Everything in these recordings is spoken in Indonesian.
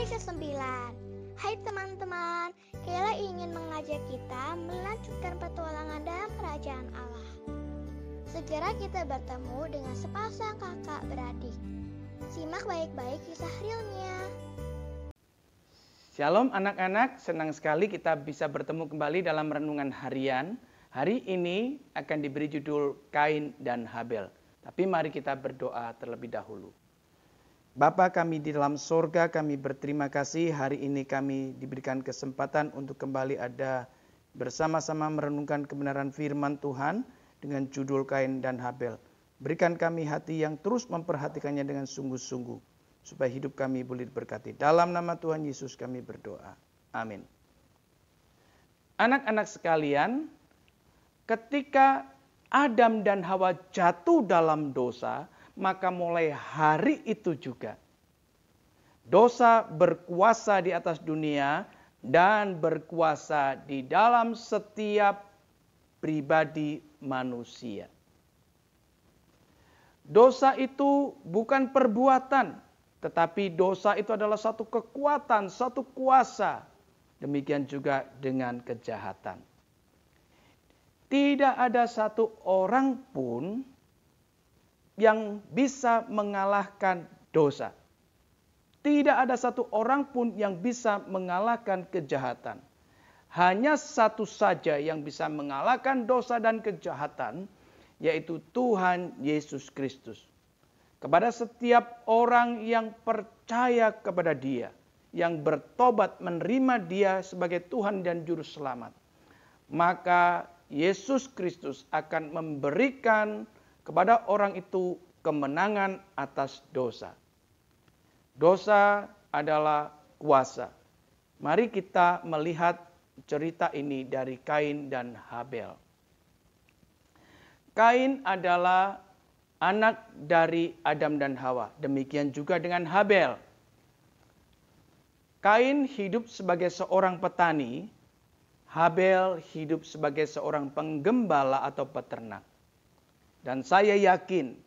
Hari ke-9. Hai teman-teman, Kayla ingin mengajak kita melanjutkan petualangan dalam kerajaan Allah. Segera kita bertemu dengan sepasang kakak beradik. Simak baik-baik kisah realnya. Shalom anak-anak, senang sekali kita bisa bertemu kembali dalam renungan harian. Hari ini akan diberi judul Kain dan Habel. Tapi mari kita berdoa terlebih dahulu. Bapa kami di dalam sorga, kami berterima kasih hari ini kami diberikan kesempatan untuk kembali ada bersama-sama merenungkan kebenaran firman Tuhan dengan judul Kain dan Habel. Berikan kami hati yang terus memperhatikannya dengan sungguh-sungguh, supaya hidup kami boleh diberkati. Dalam nama Tuhan Yesus kami berdoa. Amin. Anak-anak sekalian, ketika Adam dan Hawa jatuh dalam dosa, maka mulai hari itu juga dosa berkuasa di atas dunia dan berkuasa di dalam setiap pribadi manusia. Dosa itu bukan perbuatan, tetapi dosa itu adalah satu kekuatan, satu kuasa. Demikian juga dengan kejahatan. Tidak ada satu orang pun yang bisa mengalahkan dosa. Tidak ada satu orang pun yang bisa mengalahkan kejahatan. Hanya satu saja yang bisa mengalahkan dosa dan kejahatan, yaitu Tuhan Yesus Kristus. Kepada setiap orang yang percaya kepada Dia, yang bertobat menerima Dia sebagai Tuhan dan Juru Selamat, maka Yesus Kristus akan memberikan kepada orang itu kemenangan atas dosa. Dosa adalah kuasa. Mari kita melihat cerita ini dari Kain dan Habel. Kain adalah anak dari Adam dan Hawa. Demikian juga dengan Habel. Kain hidup sebagai seorang petani. Habel hidup sebagai seorang penggembala atau peternak. Dan saya yakin,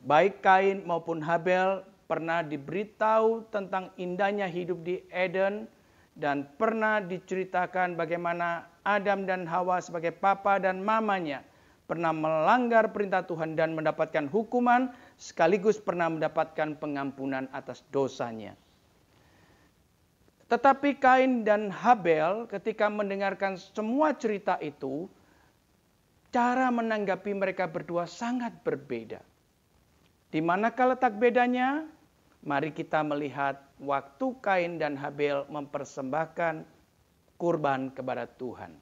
baik Kain maupun Habel pernah diberitahu tentang indahnya hidup di Eden, dan pernah diceritakan bagaimana Adam dan Hawa sebagai papa dan mamanya pernah melanggar perintah Tuhan dan mendapatkan hukuman, sekaligus pernah mendapatkan pengampunan atas dosanya. Tetapi Kain dan Habel ketika mendengarkan semua cerita itu, cara menanggapi mereka berdua sangat berbeda. Di manakah letak bedanya? Mari kita melihat waktu Kain dan Habel mempersembahkan kurban kepada Tuhan.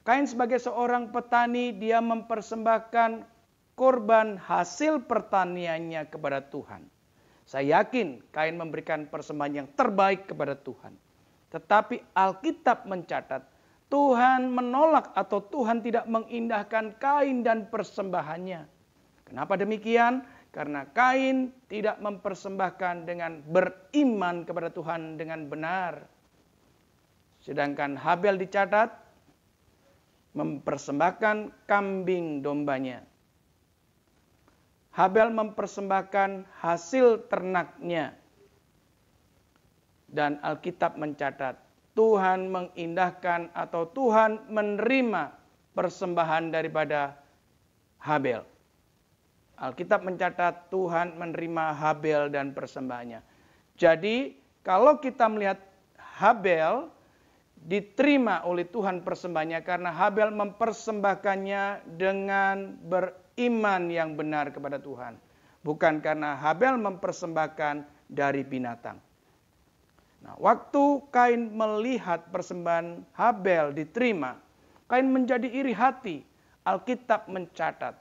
Kain sebagai seorang petani, dia mempersembahkan kurban hasil pertaniannya kepada Tuhan. Saya yakin Kain memberikan persembahan yang terbaik kepada Tuhan. Tetapi Alkitab mencatat, Tuhan menolak atau Tuhan tidak mengindahkan Kain dan persembahannya. Kenapa demikian? Karena Kain tidak mempersembahkan dengan beriman kepada Tuhan dengan benar. Sedangkan Habel dicatat mempersembahkan kambing dombanya. Habel mempersembahkan hasil ternaknya. Dan Alkitab mencatat, Tuhan mengindahkan atau Tuhan menerima persembahan daripada Habel. Alkitab mencatat Tuhan menerima Habel dan persembahannya. Jadi kalau kita melihat Habel diterima oleh Tuhan persembahannya karena Habel mempersembahkannya dengan beriman yang benar kepada Tuhan. Bukan karena Habel mempersembahkan dari binatang. Nah, waktu Kain melihat persembahan Habel diterima, Kain menjadi iri hati. Alkitab mencatat,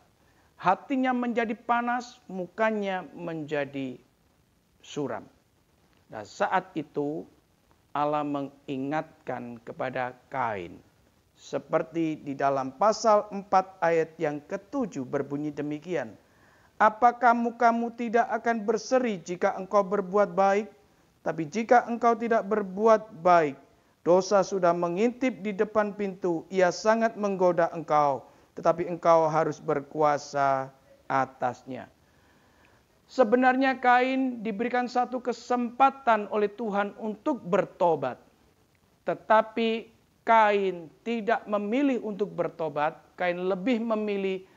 hatinya menjadi panas, mukanya menjadi suram. Dan saat itu Allah mengingatkan kepada Kain. Seperti di dalam pasal 4 ayat yang ke-7 berbunyi demikian. Apakah mukamu tidak akan berseri jika engkau berbuat baik? Tapi jika engkau tidak berbuat baik, dosa sudah mengintip di depan pintu, ia sangat menggoda engkau, tetapi engkau harus berkuasa atasnya. Sebenarnya Kain diberikan satu kesempatan oleh Tuhan untuk bertobat. Tetapi Kain tidak memilih untuk bertobat. Kain lebih memilih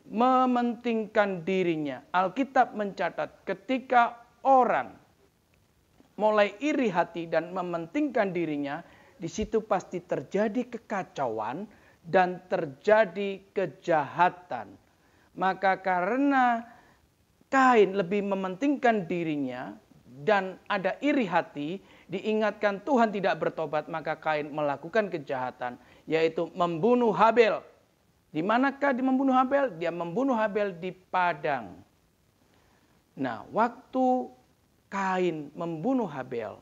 mementingkan dirinya. Alkitab mencatat ketika orang mulai iri hati dan mementingkan dirinya, di situ pasti terjadi kekacauan dan terjadi kejahatan. Maka karena Kain lebih mementingkan dirinya dan ada iri hati, diingatkan Tuhan tidak bertobat, maka Kain melakukan kejahatan, yaitu membunuh Habel. Di manakah dia membunuh Habel? Dia membunuh Habel di padang. Nah, waktu Kain membunuh Habel,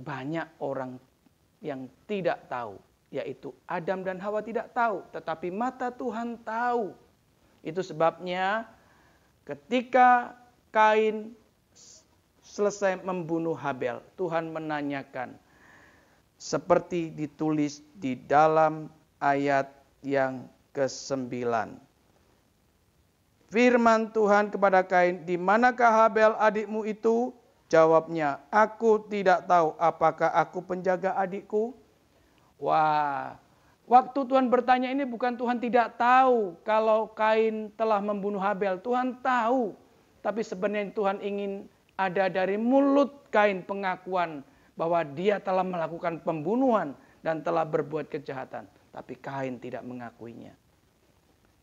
banyak orang yang tidak tahu, yaitu Adam dan Hawa tidak tahu, tetapi mata Tuhan tahu. Itu sebabnya ketika Kain selesai membunuh Habel, Tuhan menanyakan seperti ditulis di dalam ayat yang ke-9. Firman Tuhan kepada Kain, "Di manakah Habel adikmu itu?" Jawabnya, "Aku tidak tahu, apakah aku penjaga adikku?" Wah, waktu Tuhan bertanya ini bukan Tuhan tidak tahu kalau Kain telah membunuh Habel. Tuhan tahu. Tapi sebenarnya Tuhan ingin ada dari mulut Kain pengakuan bahwa dia telah melakukan pembunuhan dan telah berbuat kejahatan. Tapi Kain tidak mengakuinya.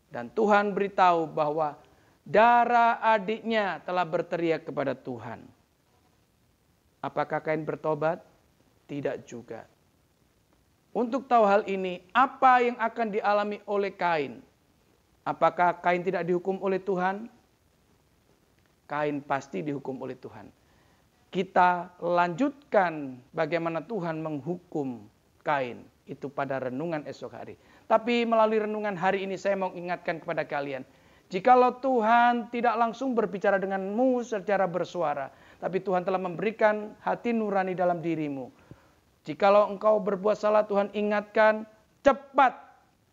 Dan Tuhan beritahu bahwa darah adiknya telah berteriak kepada Tuhan. Apakah Kain bertobat? Tidak juga. Untuk tahu hal ini, apa yang akan dialami oleh Kain? Apakah Kain tidak dihukum oleh Tuhan? Kain pasti dihukum oleh Tuhan. Kita lanjutkan bagaimana Tuhan menghukum Kain. Itu pada renungan esok hari. Tapi melalui renungan hari ini saya mau ingatkan kepada kalian. Jikalau Tuhan tidak langsung berbicara denganmu secara bersuara, tapi Tuhan telah memberikan hati nurani dalam dirimu. Jikalau engkau berbuat salah, Tuhan ingatkan, cepat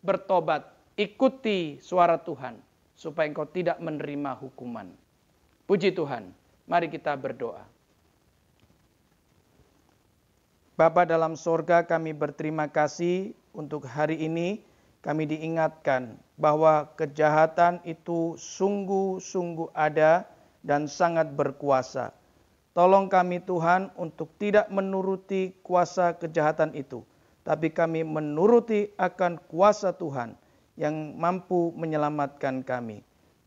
bertobat. Ikuti suara Tuhan, supaya engkau tidak menerima hukuman. Puji Tuhan, mari kita berdoa. Bapa dalam sorga, kami berterima kasih untuk hari ini. Kami diingatkan bahwa kejahatan itu sungguh-sungguh ada dan sangat berkuasa. Tolong kami Tuhan untuk tidak menuruti kuasa kejahatan itu, tapi kami menuruti akan kuasa Tuhan yang mampu menyelamatkan kami.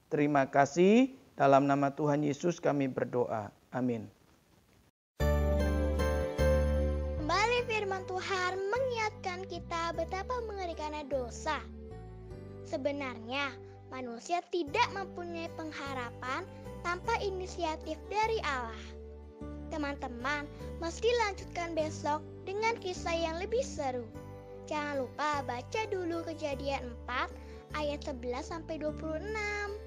Terima kasih, dalam nama Tuhan Yesus kami berdoa. Amin. Kembali firman Tuhan mengingatkan kita betapa mengerikannya dosa. Sebenarnya manusia tidak mempunyai pengharapan tanpa inisiatif dari Allah. Teman-teman, mesti lanjutkan besok dengan kisah yang lebih seru. Jangan lupa baca dulu Kejadian 4 ayat 11-26.